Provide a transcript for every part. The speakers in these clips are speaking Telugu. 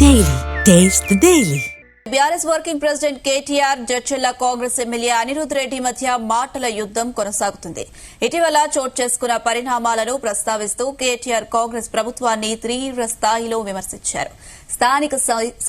Daily. Taste the Daily. BRS working president KTR Jadcherla Congress MLA Anirudh Reddy మధ్య మాటల యుద్దం కొనసాగుతుంది. ఇటీవల చోటు చేసుకున్న పరిణామాలను ప్రస్తావిస్తూ కేటీఆర్ కాంగ్రెస్ ప్రభుత్వాన్ని తీవ్ర స్థాయిలో విమర్శించారు. స్థానిక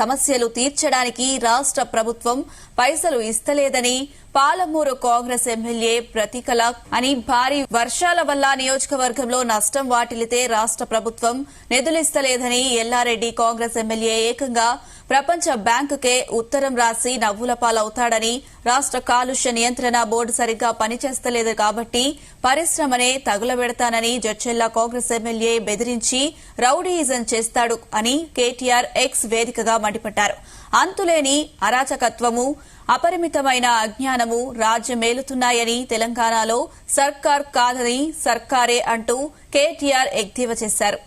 సమస్యలు తీర్చడానికి రాష్ట ప్రభుత్వం పైసలు ఇస్తలేదని, పాలమూరు కాంగ్రెస్ ఎమ్మెల్యే ప్రతికల అని భారీ వర్షాల వల్ల నియోజకవర్గంలో నష్టం వాటిల్లితే రాష్ట ప్రభుత్వం నిధులిస్తలేదని ఎల్లారెడ్డి కాంగ్రెస్ ఎమ్మెల్యే ఏకంగా ప్రపంచ బ్యాంకుకే ఉత్తరం రాసి నవ్వుల పాలవుతాడని, రాష్ట కాలుష్య నియంత్రణ బోర్డు సరిగ్గా పనిచేస్తలేదు కాబట్టి పరిశ్రమనే తగులబెడతానని జడ్చర్ల కాంగ్రెస్ ఎమ్మెల్యే బెదిరించి రౌడీయిజం చేస్తాడు అని కేటీఆర్ ఎక్స్ వేదికగా మండిపడ్డారు. అంతులేని అరాచకత్వము, అపరిమితమైన అజ్ఞానము రాజ్యమేలుతున్నాయని, తెలంగాణలో సర్కార్ కాదని సర్కారే అంటూ కేటీఆర్ ఎద్దేవా చేశారు.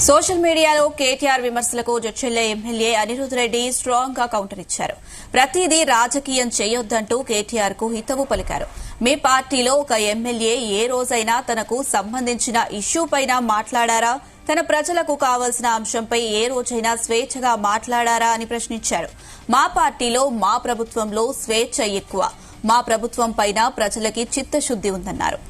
సోషల్ మీడియాలో కేటీఆర్ విమర్శలకు జడ్చర్ల ఎమ్మెల్యే అనిరుద్ రెడ్డి స్ట్రాంగ్ గా కౌంటర్ ఇచ్చారు. ప్రతిదీ రాజకీయం చేయొద్దంటూ కేటీఆర్ కు హితవు పలికారు. మీ పార్టీలో ఒక ఎమ్మెల్యే ఏ రోజైనా తనకు సంబంధించిన ఇష్యూపైన మాట్లాడారా? తన ప్రజలకు కావాల్సిన అంశంపై ఏ రోజైనా స్వేచ్ఛగా మాట్లాడారా అని ప్రశ్నించారు. మా పార్టీలో, మా ప్రభుత్వంలో స్వేచ్ఛ ఎక్కువ. మా ప్రభుత్వం పైన ప్రజలకి చిత్తశుద్ది ఉందన్నారు.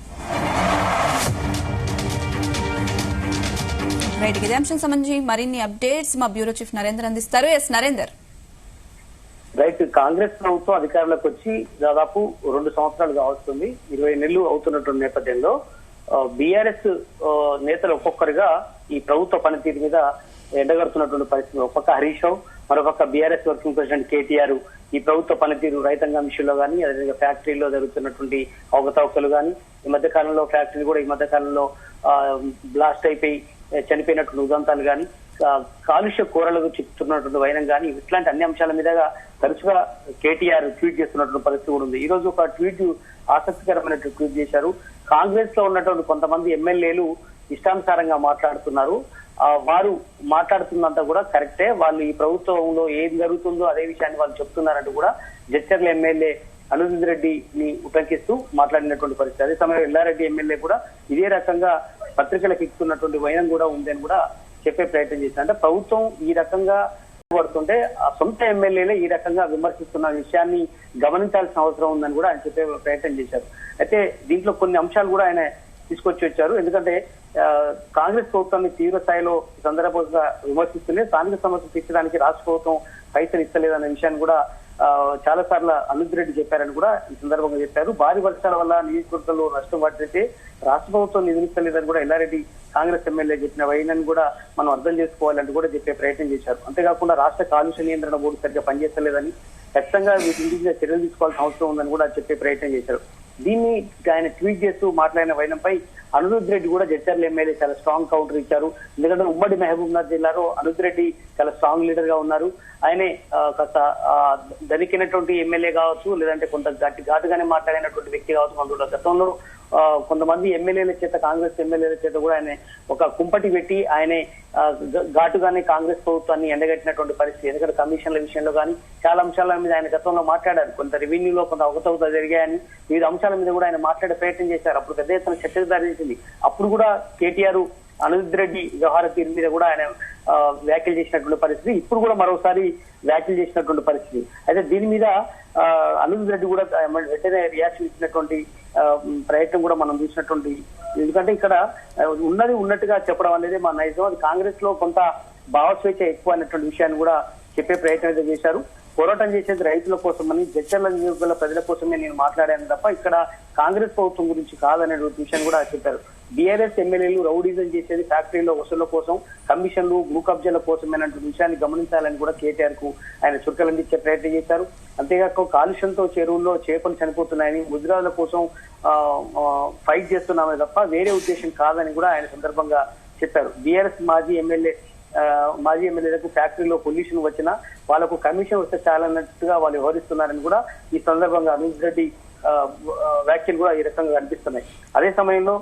రైట్, ఇదే అంశం సంబంధించి మరిన్ని అప్డేట్స్ మా బ్యూరో చీఫ్ నరేందర్ అందిస్తారు. ఎస్ నరేందర్. రైట్, కాంగ్రెస్ ప్రభుత్వం అధికారంలోకి వచ్చి దాదాపు 2 సంవత్సరాలు కావస్తుంది. 20 నెలలు అవుతున్నటువంటి నేపథ్యంలో బీఆర్ఎస్ నేతలు ఒక్కొక్కరిగా ఈ ప్రభుత్వ పనితీరు మీద ఎండగడుతున్నటువంటి పరిస్థితి. ఒక పక్క హరీష్ రావు, మరొక బీఆర్ఎస్ వర్కింగ్ ప్రెసిడెంట్ కేటీఆర్ ఈ ప్రభుత్వ పనితీరు రైతాంగం విషయంలో కానీ, అదేవిధంగా ఫ్యాక్టరీలో జరుగుతున్నటువంటి అవకతవకలు కానీ, ఈ మధ్య కాలంలో ఫ్యాక్టరీలు కూడా ఈ మధ్య కాలంలో బ్లాస్ట్ అయిపోయి చనిపోయినటువంటి ఉదంతాలు కానీ, కాలుష్య కూరలకు చిక్కుతున్నటువంటి వైనం కానీ, ఇట్లాంటి అన్ని అంశాల మీదగా తరచుగా కేటీఆర్ ట్వీట్ చేస్తున్నటువంటి పరిస్థితి కూడా ఉంది. ఈ రోజు ఒక ట్వీట్ ఆసక్తికరమైన ట్వీట్ చేశారు. కాంగ్రెస్ లో ఉన్నటువంటి కొంతమంది ఎమ్మెల్యేలు ఇష్టానుసారంగా మాట్లాడుతున్నారు. వారు మాట్లాడుతున్నంత కూడా కరెక్టే. వాళ్ళు ఈ ప్రభుత్వంలో ఏం జరుగుతుందో అదే విషయాన్ని వాళ్ళు చెప్తున్నారంటూ కూడా జడ్చర్ల ఎమ్మెల్యే అనిరుద్ రెడ్డిని ఉటంకిస్తూ మాట్లాడినటువంటి పరిస్థితి. అదే సమయంలో ఎల్లారెడ్డి ఎమ్మెల్యే కూడా ఇదే రకంగా పత్రికలకు ఎక్కుతున్నటువంటి వైనం కూడా ఉందని కూడా చెప్పే ప్రయత్నం చేశారు. అంటే ప్రభుత్వం ఈ రకంగా పడుతుంటే ఆ సొంత ఎమ్మెల్యేలే ఈ రకంగా విమర్శిస్తున్న విషయాన్ని గమనించాల్సిన అవసరం ఉందని కూడా ఆయన చెప్పే ప్రయత్నం చేశారు. అయితే దీంట్లో కొన్ని అంశాలు కూడా ఆయన తీసుకొచ్చి వచ్చారు. ఎందుకంటే కాంగ్రెస్ ప్రభుత్వాన్ని తీవ్ర స్థాయిలో సందర్భంగా విమర్శిస్తూనే స్థానిక సమస్యలు తీర్చడానికి రాష్ట్ర ప్రభుత్వం పైసలు ఇస్తలేదన్న విషయాన్ని కూడా చాలా సార్లు అనిరుద్ రెడ్డి చెప్పారని కూడా ఈ సందర్భంగా చెప్పారు. భారీ వర్షాల వల్ల నియోజకవర్గంలో నష్టం వాటితే రాష్ట్ర ప్రభుత్వం నిధులిస్తలేదని కూడా ఎల్లారెడ్డి కాంగ్రెస్ ఎమ్మెల్యే చెప్పిన వైనాన్ని కూడా మనం అర్థం చేసుకోవాలంటూ కూడా చెప్పే ప్రయత్నం చేశారు. అంతేకాకుండా రాష్ట్ర కాలుష్య నియంత్రణ బోర్డు సరిగ్గా పనిచేస్తలేదని, ఖచ్చితంగా వీటి చర్యలు తీసుకోవాల్సిన అవసరం ఉందని కూడా చెప్పే ప్రయత్నం చేశారు. దీన్ని ఆయన ట్వీట్ చేస్తూ మాట్లాడిన వైనంపై అనిరుద్ రెడ్డి కూడా జడ్చర్ల ఎమ్మెల్యే చాలా స్ట్రాంగ్ కౌంటర్ ఇచ్చారు. ఎందుకంటే ఉమ్మడి మహబూబ్నగర్ జిల్లాలో అనిరుద్ రెడ్డి చాలా స్ట్రాంగ్ లీడర్ గా ఉన్నారు. ఆయనే కాస్త దనికినటువంటి ఎమ్మెల్యే కావచ్చు, లేదంటే కొంత ఘాటుగానే మాట్లాడినటువంటి వ్యక్తి కావచ్చు. అందులో గతంలో కొంతమంది ఎమ్మెల్యేల చేత, కాంగ్రెస్ ఎమ్మెల్యేల చేత కూడా ఆయన ఒక కుంపటి పెట్టి ఆయనే ఘాటుగానే కాంగ్రెస్ ప్రభుత్వాన్ని ఎండగట్టినటువంటి పరిస్థితి. ఎందుకంటే కమిషన్ల విషయంలో కానీ చాలా అంశాల మీద ఆయన గతంలో మాట్లాడారు. కొంత రెవెన్యూలో కొంత అవకతవకలు జరిగాయని వివిధ అంశాల మీద కూడా ఆయన మాట్లాడే ప్రయత్నం చేశారు. అప్పుడు పెద్ద ఎత్తున చర్చకు దారి తీసింది. అప్పుడు కూడా కేటీఆర్ అనిరుద్ రెడ్డి వ్యవహార తీరు మీద కూడా ఆయన వ్యాఖ్యలు చేసినటువంటి పరిస్థితి. ఇప్పుడు కూడా మరోసారి వ్యాఖ్యలు చేసినటువంటి పరిస్థితి. అయితే దీని మీద అనిరుద్ రెడ్డి కూడా వెంటనే రియాక్షన్ ఇచ్చినటువంటి ప్రయత్నం కూడా మనం చూసినటువంటి. ఎందుకంటే ఇక్కడ ఉన్నది ఉన్నట్టుగా చెప్పడం అనేది మా నైజం. అది కాంగ్రెస్ లో కొంత భావస్వేచ్ఛ ఎక్కువ అనేటువంటి విషయాన్ని కూడా చెప్పే ప్రయత్నం అయితే చేశారు. పోరాటం చేసేది రైతుల కోసమని, జడ్చర్ల నియోజకవర్గ ప్రజల కోసమే నేను మాట్లాడాను తప్ప ఇక్కడ కాంగ్రెస్ ప్రభుత్వం గురించి కాదనే విషయాన్ని కూడా చెప్పారు. బీఆర్ఎస్ ఎమ్మెల్యేలు రౌడీజం చేసేది ఫ్యాక్టరీలో వసూళ్ల కోసం, కమిషన్లు, భూ కబ్జాల కోసమేనటువంటి విషయాన్ని గమనించాలని కూడా కేటీఆర్ కు ఆయన చురకలందించే ప్రయత్నం చేశారు. అంతేగాక కాలుష్యంతో చెరువుల్లో చేపలు చనిపోతున్నాయని, ముద్రాల కోసం ఫైట్ చేస్తున్నామే తప్ప వేరే ఉద్దేశం కాదని కూడా ఆయన సందర్భంగా చెప్పారు. బీఆర్ఎస్ మాజీ ఎమ్మెల్యేలకు ఫ్యాక్టరీలో పొల్యూషన్ వచ్చినా వాళ్ళకు కమిషన్ వస్తే చాలన్నట్టుగా వాళ్ళు వ్యవహరిస్తున్నారని కూడా ఈ సందర్భంగా అనిరుద్ రెడ్డి వ్యాఖ్యలు కూడా ఈ రకంగా కనిపిస్తున్నాయి. అదే సమయంలో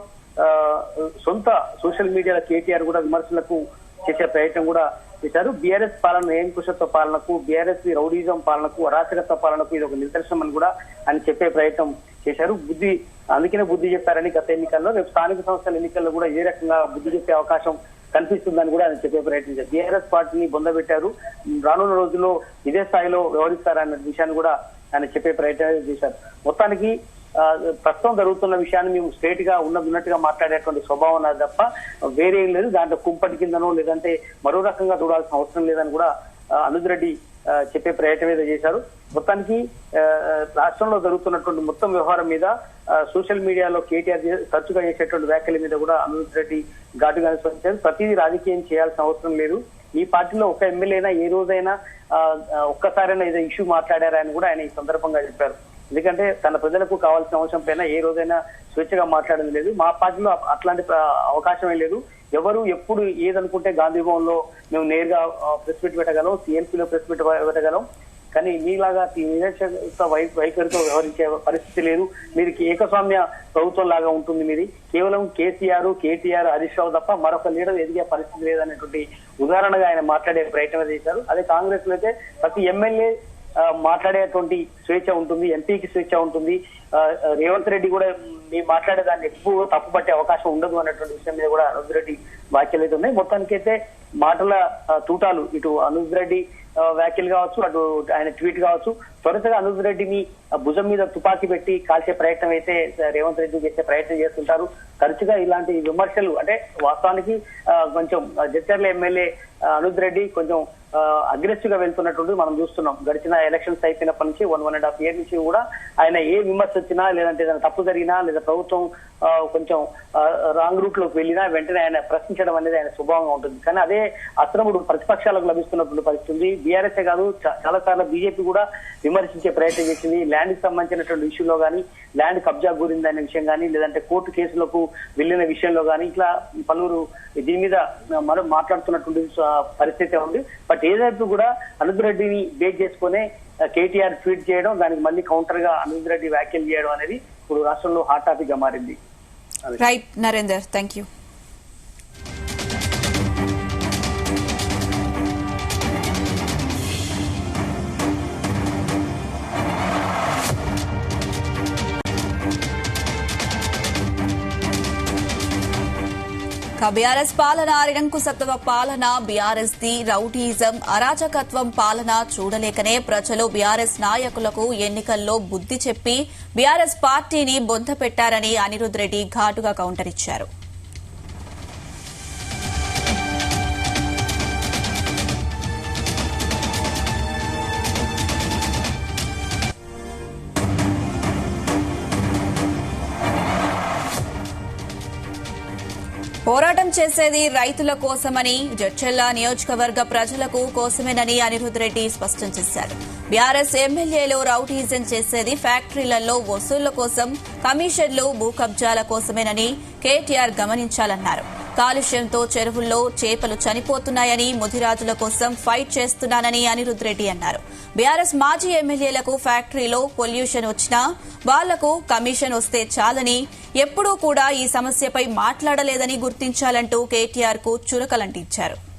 సొంత సోషల్ మీడియాలో కేటీఆర్ కూడా విమర్శలకు చేసే ప్రయత్నం కూడా చేశారు. బీఆర్ఎస్ పాలన నియంకుశత్వ పాలనకు, బీఆర్ఎస్ రౌడీజం పాలనకు, అరాచకత్వ పాలనకు ఇది ఒక నిదర్శనం అని కూడా ఆయన చెప్పే ప్రయత్నం చేశారు. అందుకనే బుద్ధి చెప్పారని గత ఎన్నికల్లో, రేపు స్థానిక సంస్థల ఎన్నికల్లో కూడా ఏ రకంగా బుద్ధి చెప్పే అవకాశం కనిపిస్తుందని కూడా ఆయన చెప్పే ప్రయత్నించారు. బీఆర్ఎస్ పార్టీని బొందబెట్టారు, రానున్న రోజుల్లో ఇదే స్థాయిలో వ్యవహరిస్తారన్న విషయాన్ని కూడా ఆయన చెప్పే ప్రయత్నం చేశారు. మొత్తానికి ప్రస్తుతం జరుగుతున్న విషయాన్ని మేము స్ట్రేట్ గా ఉన్నట్టుగా మాట్లాడేటువంటి స్వభావం నాది తప్ప వేరే ఏం లేదు. దాంట్లో కుంపటి కిందనో లేదంటే మరో రకంగా చూడాల్సిన అవసరం లేదని కూడా అనుజ్ రెడ్డి చెప్పే ప్రయత్నం ఏదో చేశారు. మొత్తానికి రాష్ట్రంలో జరుగుతున్నటువంటి మొత్తం వ్యవహారం మీద సోషల్ మీడియాలో కేటీఆర్ తరచుగా చేసేటువంటి వ్యాఖ్యల మీద కూడా అనుజ్ రెడ్డి ఘాటుగా స్పందించారు. ప్రతిదీ రాజకీయం చేయాల్సిన అవసరం లేదు. ఈ పార్టీలో ఒక ఎమ్మెల్యేనా ఏ రోజైనా ఒక్కసారైనా ఏదో ఇష్యూ మాట్లాడారా అని కూడా ఆయన ఈ సందర్భంగా చెప్పారు. ఎందుకంటే తన ప్రజలకు కావాల్సిన అవసరం పైన ఏ రోజైనా స్వేచ్ఛగా మాట్లాడేది లేదు. మా పార్టీలో అట్లాంటి అవకాశమే లేదు. ఎవరు ఎప్పుడు ఏదనుకుంటే గాంధీ భవన్ లో మేము నేరుగా ప్రెస్ మీట్ పెట్టగలం, సిఎల్పీలో ప్రెస్ మీట్ పెట్టగలం. కానీ మీలాగా నిరక్షర వైఖరితో వ్యవహరించే పరిస్థితి లేదు. మీరు ఏకస్వామ్య ప్రభుత్వం లాగా ఉంటుంది. మీది కేవలం కేసీఆర్, కేటీఆర్, హరీష్ రావు తప్ప మరొక లీడర్ ఎదిగే పరిస్థితి లేదనేటువంటి ఉదాహరణగా ఆయన మాట్లాడే ప్రయత్నం చేశారు. అదే కాంగ్రెస్ లో అయితే ప్రతి ఎమ్మెల్యే మాట్లాడేటువంటి స్వేచ్ఛ ఉంటుంది, ఎంపీకి స్వేచ్ఛ ఉంటుంది. రేవంత్ రెడ్డి కూడా మీరు మాట్లాడేదాన్ని ఎక్కువ తప్పుపట్టే అవకాశం ఉండదు అన్నటువంటి విషయం మీద కూడా అనుజ్ రెడ్డి వ్యాఖ్యలు అయితే ఉన్నాయి. మొత్తానికైతే మాటల తూటాలు, ఇటు అనుజ్ రెడ్డి వ్యాఖ్యలు కావచ్చు, అటు ఆయన ట్వీట్ కావచ్చు, త్వరగా అనుజ్ రెడ్డిని భుజం మీద తుపాకీ పెట్టి కాల్చే ప్రయత్నం అయితే రేవంత్ రెడ్డి చేసే ప్రయత్నం చేస్తుంటారు. తరచుగా ఇలాంటి విమర్శలు అంటే వాస్తవానికి కొంచెం జడ్చర్ల ఎమ్మెల్యే అనుజ్ రెడ్డి కొంచెం అగ్రెసివ్ గా వెళ్తున్నటువంటి మనం చూస్తున్నాం. గడిచిన ఎలక్షన్స్ అయిపోయినప్పటి నుంచి 1.5 years నుంచి కూడా ఆయన ఏ విమర్శ వచ్చినా, లేదంటే ఏదైనా తప్పు జరిగినా, లేదా ప్రభుత్వం కొంచెం రాంగ్ రూట్ లోకి వెళ్ళినా వెంటనే ఆయన ప్రశ్నించడం అనేది ఆయన స్వభావంగా ఉంటుంది. కానీ అదే అస్త్రముడు ప్రతిపక్షాలకు లభిస్తున్నటువంటి పరిస్థితి. బీఆర్ఎస్ కాదు, చాలా సార్లు బీజేపీ కూడా విమర్శించే ప్రయత్నం చేసింది. ల్యాండ్ కి సంబంధించినటువంటి ఇష్యూలో కానీ, ల్యాండ్ కబ్జా గురిందనే విషయం కానీ, లేదంటే కోర్టు కేసులకు వెళ్లిన విషయంలో కానీ, ఇట్లా పలువురు దీని మీద మనం మాట్లాడుతున్నటువంటి పరిస్థితి ఉంది. బట్ ఏదైతే కూడా అనుజ్ రెడ్డిని బేస్ చేసుకునే కేటీఆర్ ట్వీట్ చేయడం, దానికి మళ్ళీ కౌంటర్ గా అనుజ్ రెడ్డి వ్యాఖ్యలు చేయడం అనేది ఇప్పుడు రాష్ట్రంలో హాట్ టాపిక్ గా మారింది. Right Narender, thank you. BRS పాలన నిరంకుశత్వ పాలన, బీఆర్ఎస్ ది రౌడీజం, అరాచకత్వం పాలన చూడలేకనే ప్రజలు బీఆర్ఎస్ నాయకులకు ఎన్నికల్లో బుద్ది చెప్పి బీఆర్ఎస్ పార్టీని బొందపెట్టారని అనిరుద్ రెడ్డి ఘాటుగా కౌంటర్ ఇచ్చారు. పోరాటం చేసేది రైతుల కోసమని, జడ్చర్ల నియోజకవర్గ ప్రజలకు కోసమేనని అనిరుద్ రెడ్డి స్పష్టం చేశారు. బీఆర్ఎస్ ఎమ్మెల్యేలు రౌడీజం చేసేది ఫ్యాక్టరీలలో వసూళ్ల కోసం, కమిషన్లు, భూ కబ్జాల కోసమేనని కేటీఆర్ గమనించాలన్నారు. కాలుష్యంతో చెరువుల్లో చేపలు చనిపోతున్నాయని, ముదిరాజుల కోసం ఫైట్ చేస్తున్నానని అనిరుద్ రెడ్డి అన్నారు. బీఆర్ఎస్ మాజీ ఎమ్మెల్యేలకు ఫ్యాక్టరీలో పొల్యూషన్ వచ్చినా వాళ్లకు కమిషన్ వస్తే చాలని, ఎప్పుడూ కూడా ఈ సమస్యపై మాట్లాడలేదని గుర్తించాలంటూ కేటీఆర్ కు చురకలంటించారు.